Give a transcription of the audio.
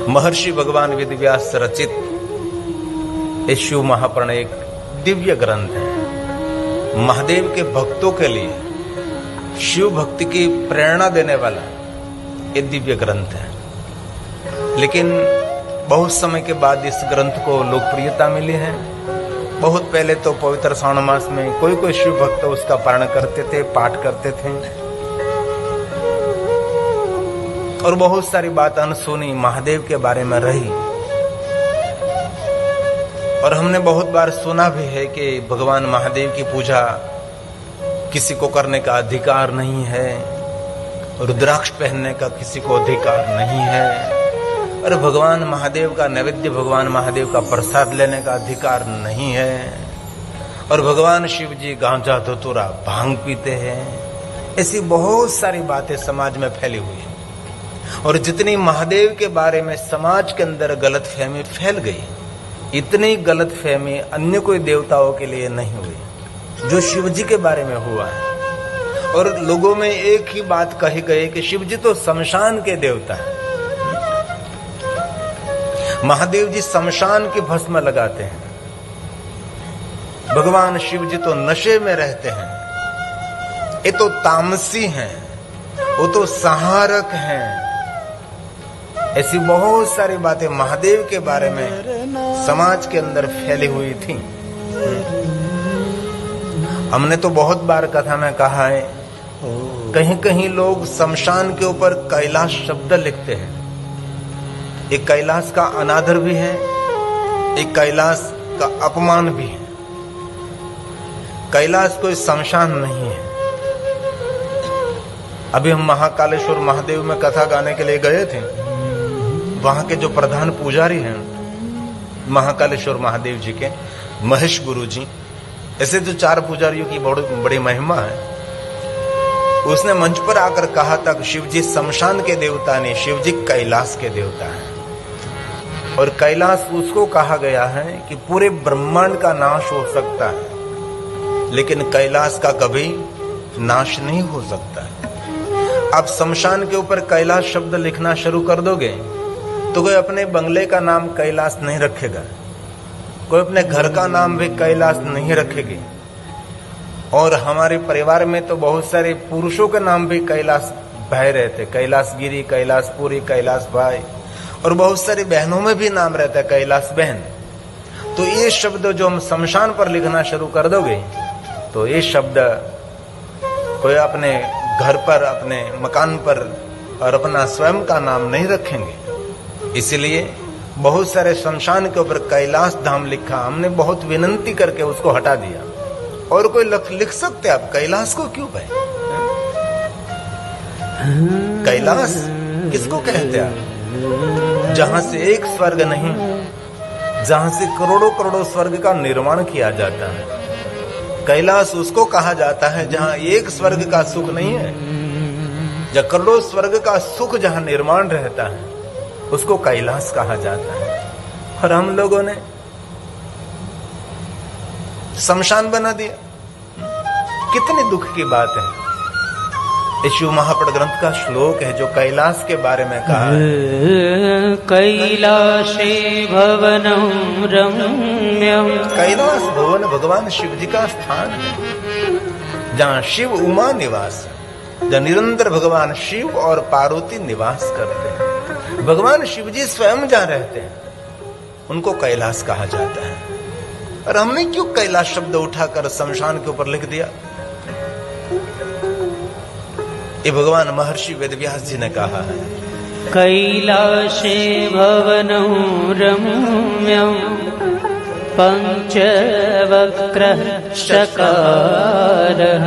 महर्षि भगवान वेदव्यास रचित ये शिव महापुराण एक दिव्य ग्रंथ है। महादेव के भक्तों के लिए शिव भक्ति की प्रेरणा देने वाला ये दिव्य ग्रंथ है। लेकिन बहुत समय के बाद इस ग्रंथ को लोकप्रियता मिली है। बहुत पहले तो पवित्र श्रावण मास में कोई कोई शिव भक्त उसका पारण करते थे, पाठ करते थे, और बहुत सारी बात अनसुनी महादेव के बारे में रही। और हमने बहुत बार सुना भी है कि भगवान महादेव की पूजा किसी को करने का अधिकार नहीं है, रुद्राक्ष पहनने का किसी को अधिकार नहीं है, और भगवान महादेव का नैवेद्य भगवान महादेव का प्रसाद लेने का अधिकार नहीं है, और भगवान शिव जी गांजा धतूरा भांग पीते हैं। ऐसी बहुत सारी बातें समाज में फैली हुई है। और जितनी महादेव के बारे में समाज के अंदर गलतफहमी फैल गई, इतनी गलतफहमी अन्य कोई देवताओं के लिए नहीं हुई जो शिव जी के बारे में हुआ है। और लोगों में एक ही बात कही गई कि शिव जी तो शमशान के देवता है। महादेव जी शमशान की भस्म लगाते हैं। भगवान शिव जी तो नशे में रहते हैं। ये तो तामसी हैं, वो तो संहारक हैं। ऐसी बहुत सारी बातें महादेव के बारे में समाज के अंदर फैली हुई थी। हमने तो बहुत बार कथा में कहा है, कहीं कहीं लोग शमशान के ऊपर कैलाश शब्द लिखते हैं। एक कैलाश का अनादर भी है, एक कैलाश का अपमान भी है। कैलाश कोई शमशान नहीं है। अभी हम महाकालेश्वर महादेव में कथा गाने के लिए गए थे। वहां के जो प्रधान पुजारी हैं महाकालेश्वर महादेव जी के, महेश गुरु जी, ऐसे जो 4 पुजारियों की बड़ी महिमा है। उसने मंच पर आकर कहा था कि शिव जी शमशान के देवता नहीं, शिव जी कैलाश के देवता हैं। और कैलाश उसको कहा गया है कि पूरे ब्रह्मांड का नाश हो सकता है, लेकिन कैलाश का कभी नाश नहीं हो सकता। आप शमशान के ऊपर कैलाश शब्द लिखना शुरू कर दोगे तो कोई अपने बंगले का नाम कैलाश नहीं रखेगा, कोई अपने घर का नाम भी कैलाश नहीं रखेगी। और हमारे परिवार में तो बहुत सारे पुरुषों के नाम भी कैलाश भाई रहते, कैलाश गिरी, कैलाश पुरी, कैलाश भाई, और बहुत सारी बहनों में भी नाम रहता है कैलाश बहन। तो ये शब्द जो हम शमशान पर लिखना शुरू कर दोगे तो ये शब्द कोई अपने घर पर, अपने मकान पर और अपना स्वयं का नाम नहीं रखेंगे। इसलिए बहुत सारे शमशान के ऊपर कैलाश धाम लिखा। हमने बहुत विनंती करके उसको हटा दिया। और कोई लिख सकते आप, कैलाश को क्यों भाई? कैलाश किसको कहते आप? जहां से एक स्वर्ग नहीं, जहां से करोड़ों करोड़ों स्वर्ग का निर्माण किया जाता है। कैलाश उसको कहा जाता है जहां एक स्वर्ग का सुख नहीं है, जहां करोड़ों स्वर्ग का सुख जहां निर्माण रहता है, उसको कैलाश कहा जाता है। और हम लोगों ने शमशान बना दिया। कितनी दुख की बात है। ये शिव महापुराण ग्रंथ का श्लोक है जो कैलाश के बारे में कहा है। कैलाशे भवनं रम्यं। कैलाश भवन भगवान शिव जी का स्थान है, जहाँ शिव उमा निवास है, जहाँ निरंतर भगवान शिव और पार्वती निवास करते हैं। भगवान शिव जी स्वयं जहाँ रहते हैं उनको कैलाश कहा जाता है। और हमने क्यों कैलाश शब्द उठाकर शमशान के ऊपर लिख दिया? ये भगवान महर्षि वेदव्यास जी ने कहा है। कैलाशे भवनं रम्यं पंचवक्त्रः शकारः।